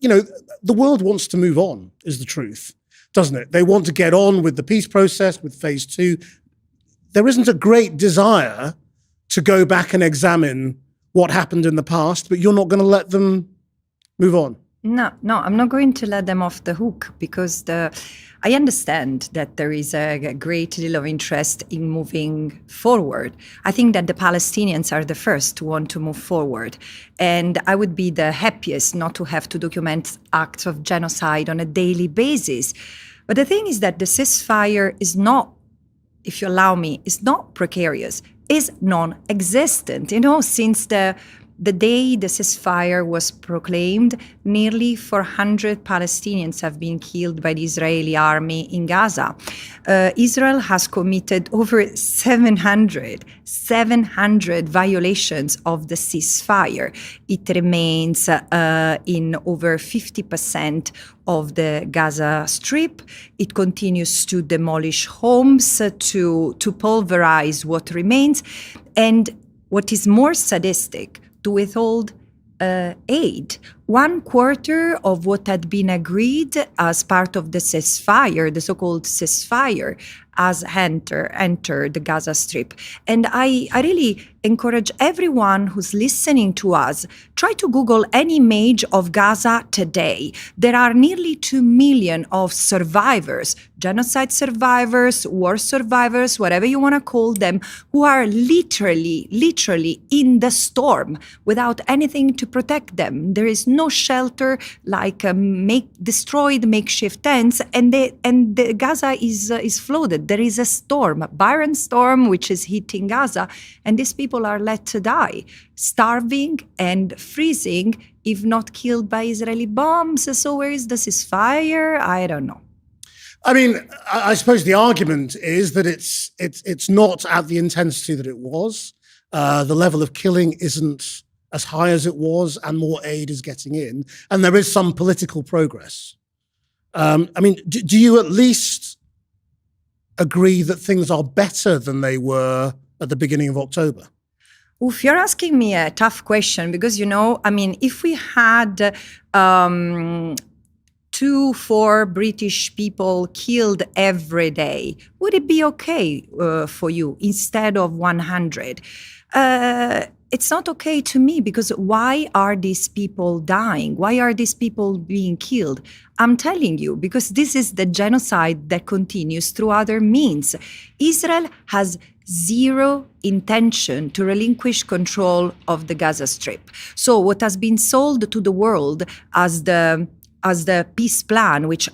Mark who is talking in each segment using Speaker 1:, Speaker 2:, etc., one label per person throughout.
Speaker 1: you know, the world wants to move on, is the truth, doesn't it? They want to get on with the peace process, with phase 2. There isn't a great desire to go back and examine what happened in the past, but you're not going to let them move on.
Speaker 2: No, I'm not going to let them off the hook, because I understand that there is a great deal of interest in moving forward. I think that the Palestinians are the first to want to move forward. And I would be the happiest not to have to document acts of genocide on a daily basis. But the thing is that the ceasefire is not, if you allow me, is not precarious, is non-existent. You know, since the day the ceasefire was proclaimed, nearly 400 Palestinians have been killed by the Israeli army in Gaza. Israel has committed over 700 violations of the ceasefire. It remains in over 50% of the Gaza Strip. It continues to demolish homes, to pulverize what remains. And what is more sadistic, to withhold aid. 1/4 of what had been agreed as part of the ceasefire, the so-called ceasefire, has entered the Gaza Strip. And I really encourage everyone who's listening to us, try to Google any image of Gaza today. There are nearly 2 million of survivors, genocide survivors, war survivors, whatever you want to call them, who are literally in the storm without anything to protect them. There is no shelter, like destroyed makeshift tents, and the Gaza is flooded. There is a storm, Byron storm, which is hitting Gaza, and these people are let to die, starving and freezing, if not killed by Israeli bombs. So where is the ceasefire? I don't know.
Speaker 1: I mean, I suppose the argument is that it's not at the intensity that it was. The level of killing isn't as high as it was, and more aid is getting in, and there is some political progress. I mean, do you at least agree that things are better than they were at the beginning of October?
Speaker 2: Oof, you're asking me a tough question, because, you know, I mean, if we had 2-4 British people killed every day, would it be okay for you instead of 100? It's not okay to me, because why are these people dying? Why are these people being killed? I'm telling you, because this is the genocide that continues through other means. Israel has zero intention to relinquish control of the Gaza Strip. So what has been sold to the world as the peace plan, which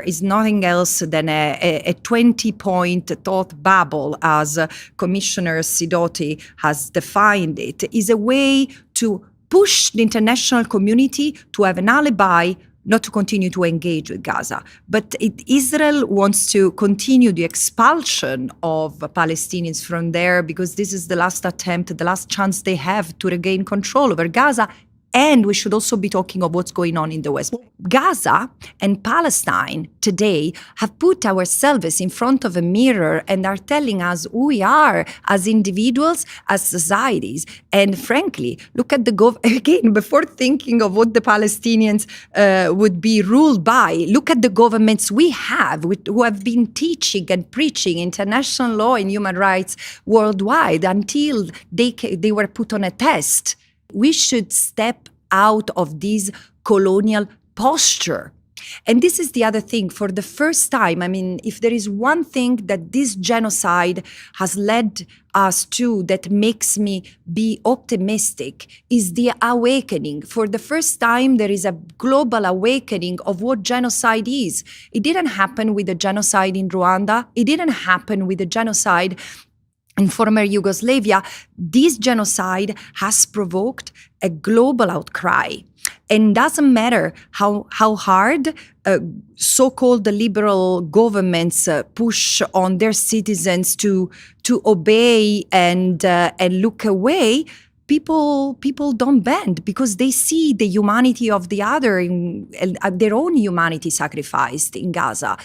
Speaker 2: is nothing else than a 20-point thought bubble, as Commissioner Sidoti has defined it, is a way to push the international community to have an alibi not to continue to engage with Gaza. But Israel wants to continue the expulsion of Palestinians from there, because this is the last attempt, the last chance they have to regain control over Gaza. And we should also be talking of what's going on in the West. Gaza and Palestine today have put ourselves in front of a mirror and are telling us who we are as individuals, as societies. And frankly, look at again, before thinking of what the Palestinians would be ruled by, look at the governments we have, who have been teaching and preaching international law and human rights worldwide until they were put on a test. We should step out of this colonial posture. And this is the other thing. For the first time, I mean, if there is one thing that this genocide has led us to that makes me be optimistic, is the awakening. For the first time, there is a global awakening of what genocide is. It didn't happen with the genocide in Rwanda. It didn't happen with the genocide in former Yugoslavia. This genocide has provoked a global outcry. And doesn't matter how hard so-called liberal governments push on their citizens to obey and look away, people don't bend, because they see the humanity of the other and their own humanity sacrificed in Gaza.